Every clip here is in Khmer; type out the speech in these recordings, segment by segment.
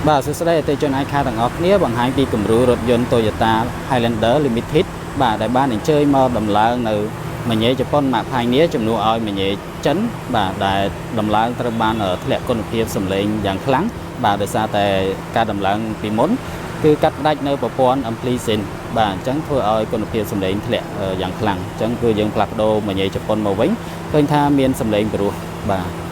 បាទសួស្តីអតិថិជន iCAR ទាំងអស់គ្នាបង្ហាញពីគំរូរថយន្ត Toyota Highlander Limited បាទដែលបានអញ្ជើញមកដំឡើងនៅមញ៉េជប៉ុនម៉ាក Pioneer ជំនួសឲ្យមញ៉េចិនបាទដែលដំឡើងត្រូវបានធ្លាក់គុណភាពសម្លេងយ៉ាងខ្លាំងបាទដោយសារតែការដំឡើងពីមុនគឺកាត់ផ្ដាច់នៅប្រព័ន្ធ amplification បាទអញ្ចឹងធ្វើឲ្យគុណភាពសម្លេងធ្លាក់យ៉ាងខ្លាំងអញ្ចឹងគឺយើងផ្លាស់ប្ដូរមញ៉េជប៉ុនមកវិញឃើញថាមានសម្លេងព្រោះបាទ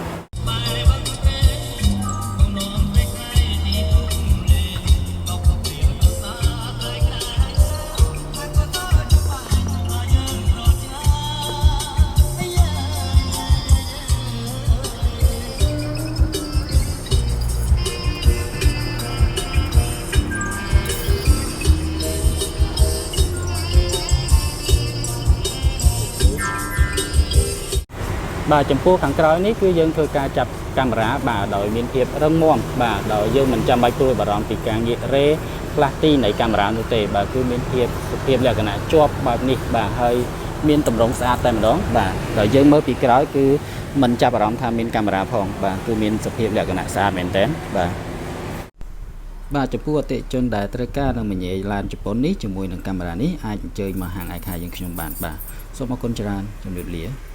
បាទចំពោះខាងក្រោយនេះគឺយើងធ្វើការចាប់កាមេរ៉ាបាទដោយមានភាពរឹងមាំបាទដោយយើងមិនចាំបាច់ព្រួយបារម្ភពីការងាករេផ្លាស់ទីនៃកាមេរ៉ានោះទេបាទគឺមានភាពសុភាពលក្ខណៈជាប់បែបនេះបាទហើយមានតម្រងស្អាតតែម្ដងបាទដោយយើងមើលពីក្រោយគឺមិនចាប់អារម្មណ៍ថាមានកាមេរ៉ាផងបាទគឺមានសុភាពលក្ខណៈស្អាតមែនទែនបាទចំពោះអតិថិជនដែលត្រូវការនៅមញ៉េឡានជប៉ុននេះជាមួយនឹងកាមេរ៉ានេះអាចអញ្ជើញមកហាងiCARយើងខ្ញុំបានបាទសូមអរគុណច្រើនជំរាបលា